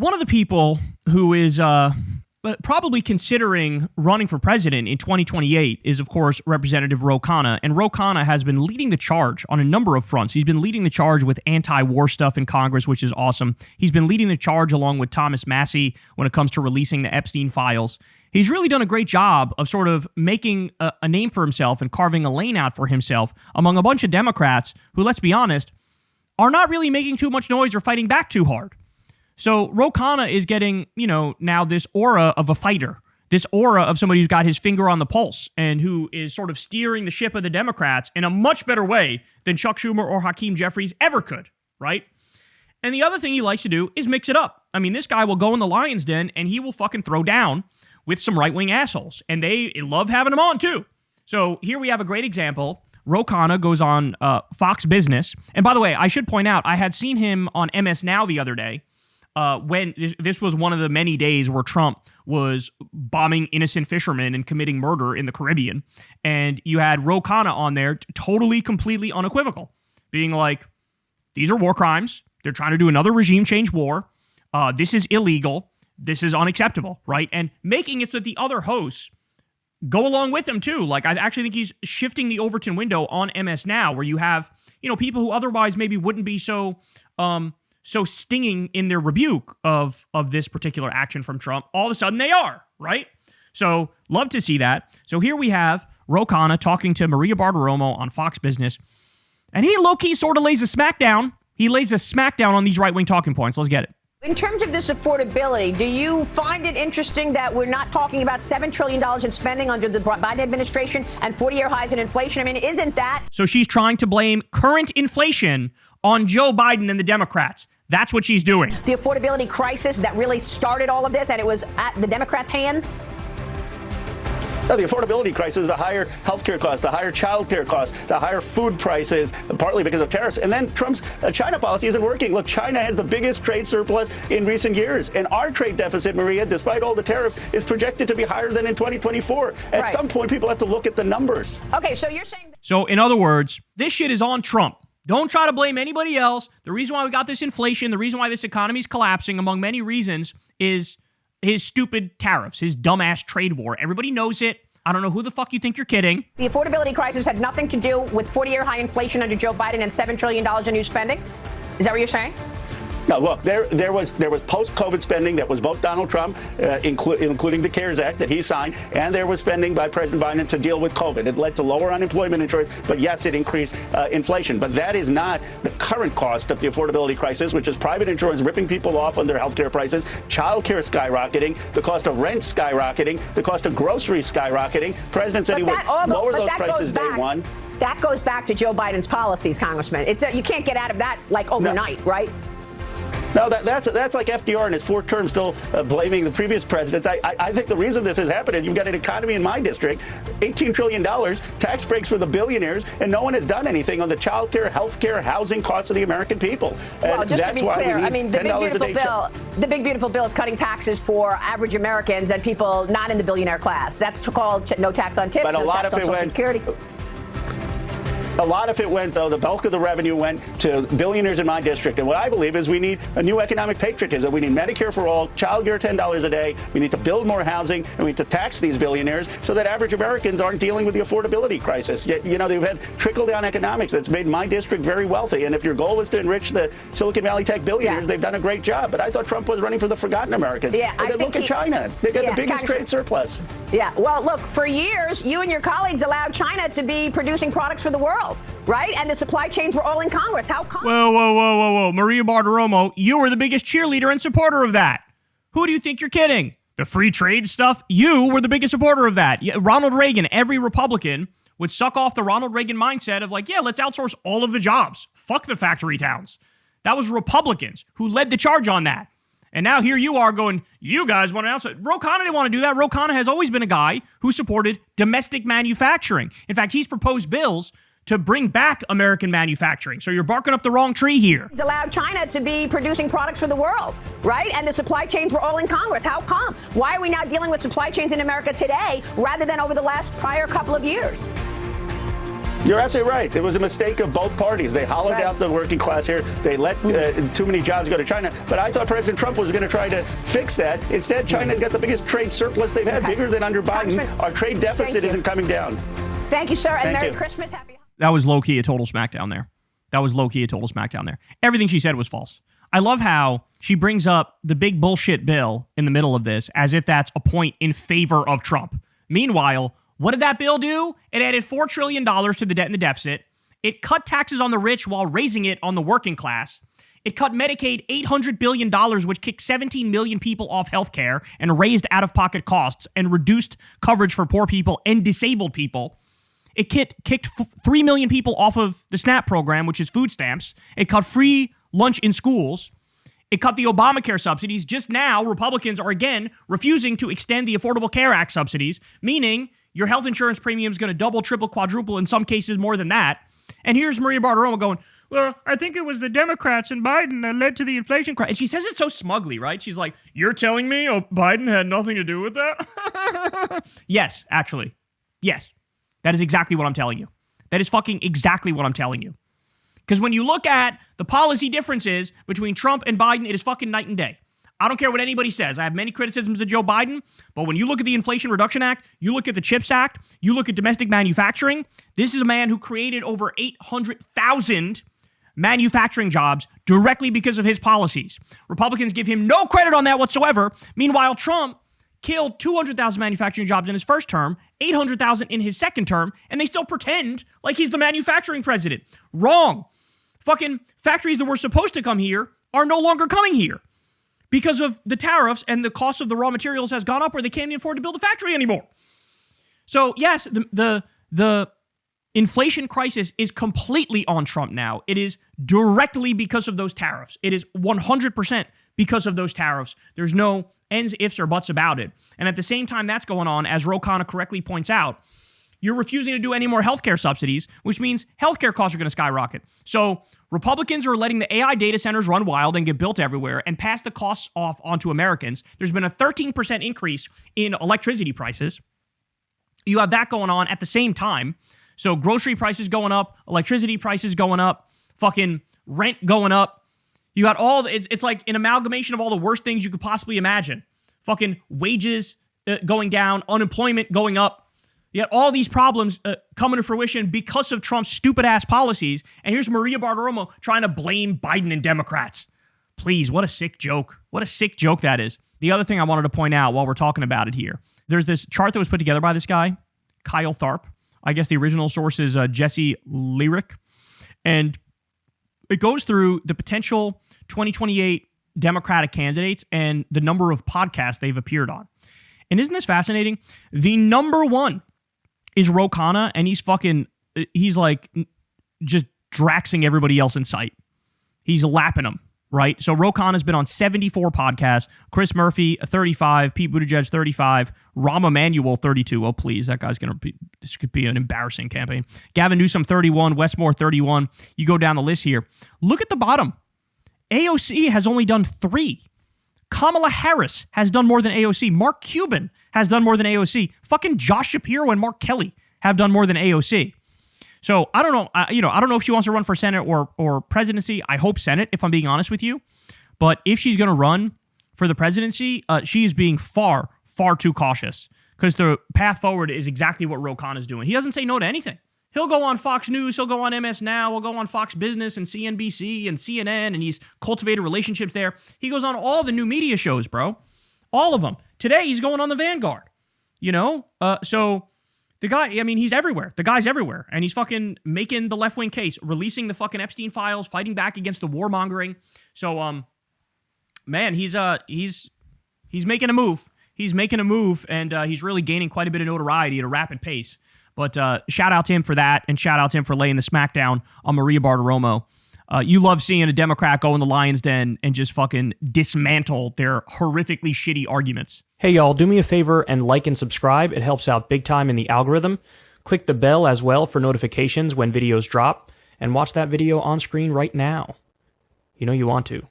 one of the people who is probably considering running for president in 2028 is, of course, Representative Khanna. And Khanna has been leading the charge on a number of fronts. He's been leading the charge with anti-war stuff in Congress, which is awesome. He's been leading the charge along with Thomas Massie when it comes to releasing the Epstein files. He's really done a great job of sort of making a name for himself and carving a lane out for himself among a bunch of Democrats who, let's be honest, are not really making too much noise or fighting back too hard. So Khanna is getting, now this aura of a fighter, this aura of somebody who's got his finger on the pulse and who is sort of steering the ship of the Democrats in a much better way than Chuck Schumer or Hakeem Jeffries ever could, right? And the other thing he likes to do is mix it up. I mean, this guy will go in the lion's den and he will fucking throw down with some right-wing assholes. And they love having him on, too. So here we have a great example. Khanna goes on Fox Business. And by the way, I should point out, I had seen him on MS Now the other day. When this was one of the many days where Trump was bombing innocent fishermen and committing murder in the Caribbean. And you had Khanna on there, totally, completely unequivocal, being like, these are war crimes. They're trying to do another regime change war. This is illegal. This is unacceptable, right? And making it so that the other hosts go along with him too. Like, I actually think he's shifting the Overton window on MS Now, where you have, people who otherwise maybe wouldn't be so stinging in their rebuke of this particular action from Trump. All of a sudden they are, right? So love to see that. So here we have Khanna talking to Maria Bartiromo on Fox Business, and he low-key sort of lays a smackdown. He lays a smackdown on these right-wing talking points. Let's get it. In terms of this affordability, do you find it interesting that we're not talking about $7 trillion in spending under the Biden administration and 40-year highs in inflation? I mean, isn't that... So she's trying to blame current inflation on Joe Biden and the Democrats. That's what she's doing. The affordability crisis that really started all of this, and it was at the Democrats' hands? No, the affordability crisis, the higher healthcare costs, the higher childcare costs, the higher food prices, partly because of tariffs. And then Trump's China policy isn't working. Look, China has the biggest trade surplus in recent years. And our trade deficit, Maria, despite all the tariffs, is projected to be higher than in 2024. At some point, people have to look at the numbers. Okay, so you're saying... So in other words, this shit is on Trump. Don't try to blame anybody else. The reason why we got this inflation, the reason why this economy is collapsing, among many reasons, is his stupid tariffs, his dumbass trade war. Everybody knows it. I don't know who the fuck you think you're kidding. The affordability crisis had nothing to do with 40-year high inflation under Joe Biden and $7 trillion in new spending? Is that what you're saying? No, look, there was post-COVID spending that was both Donald Trump, including the CARES Act that he signed, and there was spending by President Biden to deal with COVID. It led to lower unemployment insurance, but yes, it increased inflation. But that is not the current cost of the affordability crisis, which is private insurance ripping people off on their health care prices, child care skyrocketing, the cost of rent skyrocketing, the cost of groceries skyrocketing. President said he would lower those prices day one. That goes back to Joe Biden's policies, Congressman. You can't get out of that like overnight, right? No, that's like FDR in his fourth term still blaming the previous presidents. I think the reason this has happened is you've got an economy in my district, $18 trillion, tax breaks for the billionaires, and no one has done anything on the child care, health care, housing costs of the American people. Well, just to be clear, I mean, the big beautiful bill is cutting taxes for average Americans and people not in the billionaire class. That's called no tax on tips, no tax on Social Security. A lot of it went, though, the bulk of the revenue went to billionaires in my district. And what I believe is we need a new economic patriotism. We need Medicare for all, child care $10 a day. We need to build more housing, and we need to tax these billionaires so that average Americans aren't dealing with the affordability crisis. Yet, they've had trickle-down economics that's made my district very wealthy. And if your goal is to enrich the Silicon Valley tech billionaires, they've done a great job. But I thought Trump was running for the forgotten Americans. Yeah, and then look at China. They've got the biggest trade surplus. Yeah, well, look, for years, you and your colleagues allowed China to be producing products for the world, right? And the supply chains were all in Congress. How come? Whoa. Maria Bartiromo, you were the biggest cheerleader and supporter of that. Who do you think you're kidding? The free trade stuff? You were the biggest supporter of that. Ronald Reagan, every Republican would suck off the Ronald Reagan mindset of like, yeah, let's outsource all of the jobs. Fuck the factory towns. That was Republicans who led the charge on that. And now here you are going, you guys want to outsource. Khanna didn't want to do that. Khanna has always been a guy who supported domestic manufacturing. In fact, he's proposed bills to bring back American manufacturing. So you're barking up the wrong tree here. It's allowed China to be producing products for the world, right? And the supply chains were all in Congress. How come? Why are we now dealing with supply chains in America today rather than over the prior couple of years? You're absolutely right. It was a mistake of both parties. They hollowed out the working class here. They let too many jobs go to China. But I thought President Trump was going to try to fix that. Instead, China's got the biggest trade surplus they've had, bigger than under Biden. Our trade deficit isn't coming down. Thank you, sir. And Merry Christmas. Happy. That was low-key a total smackdown there. Everything she said was false. I love how she brings up the big bullshit bill in the middle of this as if that's a point in favor of Trump. Meanwhile, what did that bill do? It added $4 trillion to the debt and the deficit. It cut taxes on the rich while raising it on the working class. It cut Medicaid $800 billion, which kicked 17 million people off health care and raised out-of-pocket costs and reduced coverage for poor people and disabled people. It kicked 3 million people off of the SNAP program, which is food stamps. It cut free lunch in schools. It cut the Obamacare subsidies. Just now, Republicans are again refusing to extend the Affordable Care Act subsidies, meaning your health insurance premium is going to double, triple, quadruple, in some cases more than that. And here's Maria Bartiromo going, well, I think it was the Democrats and Biden that led to the inflation crisis. And she says it so smugly, right? She's like, you're telling me Biden had nothing to do with that? Yes, actually. Yes. That is exactly what I'm telling you. That is fucking exactly what I'm telling you. Because when you look at the policy differences between Trump and Biden, it is fucking night and day. I don't care what anybody says. I have many criticisms of Joe Biden, but when you look at the Inflation Reduction Act, you look at the CHIPS Act, you look at domestic manufacturing, this is a man who created over 800,000 manufacturing jobs directly because of his policies. Republicans give him no credit on that whatsoever. Meanwhile, Trump killed 200,000 manufacturing jobs in his first term, 800,000 in his second term, and they still pretend like he's the manufacturing president. Wrong. Fucking factories that were supposed to come here are no longer coming here because of the tariffs, and the cost of the raw materials has gone up where they can't even afford to build a factory anymore. So yes, the inflation crisis is completely on Trump now. It is directly because of those tariffs. It is 100% because of those tariffs. There's no ends, ifs, or buts about it. And at the same time that's going on, as Khanna correctly points out, you're refusing to do any more healthcare subsidies, which means healthcare costs are going to skyrocket. So Republicans are letting the AI data centers run wild and get built everywhere and pass the costs off onto Americans. There's been a 13% increase in electricity prices. You have that going on at the same time. So grocery prices going up, electricity prices going up, fucking rent going up. You got it's like an amalgamation of all the worst things you could possibly imagine. Fucking wages going down, unemployment going up. You got all these problems coming to fruition because of Trump's stupid-ass policies. And here's Maria Bartiromo trying to blame Biden and Democrats. Please, what a sick joke. What a sick joke that is. The other thing I wanted to point out while we're talking about it here, there's this chart that was put together by this guy, Kyle Tharp. I guess the original source is Jesse Lyric. And it goes through the potential 2028 Democratic candidates and the number of podcasts they've appeared on. And isn't this fascinating? The number one is Khanna, and he's like just draxing everybody else in sight. He's lapping them, right? So Khanna's been on 74 podcasts. Chris Murphy, 35. Pete Buttigieg, 35. Rahm Emanuel, 32. Oh, please. That guy's going to this could be an embarrassing campaign. Gavin Newsom, 31. Westmore, 31. You go down the list here. Look at the bottom. AOC has only done 3. Kamala Harris has done more than AOC. Mark Cuban has done more than AOC. Fucking Josh Shapiro and Mark Kelly have done more than AOC. So I don't know. I don't know if she wants to run for Senate or presidency. I hope Senate, if I'm being honest with you. But if she's going to run for the presidency, she is being far, far too cautious because the path forward is exactly what Khanna is doing. He doesn't say no to anything. He'll go on Fox News, he'll go on MS Now, he'll go on Fox Business and CNBC and CNN, and he's cultivated relationships there. He goes on all the new media shows, bro. All of them. Today, he's going on the Vanguard. So the guy, he's everywhere. The guy's everywhere. And he's fucking making the left-wing case, releasing the fucking Epstein files, fighting back against the warmongering. So, man, he's making a move. He's making a move, and he's really gaining quite a bit of notoriety at a rapid pace. But shout out to him for that, and shout out to him for laying the smackdown on Maria Bartiromo. You love seeing a Democrat go in the lion's den and just fucking dismantle their horrifically shitty arguments. Hey y'all, do me a favor and like and subscribe. It helps out big time in the algorithm. Click the bell as well for notifications when videos drop, and watch that video on screen right now. You know you want to.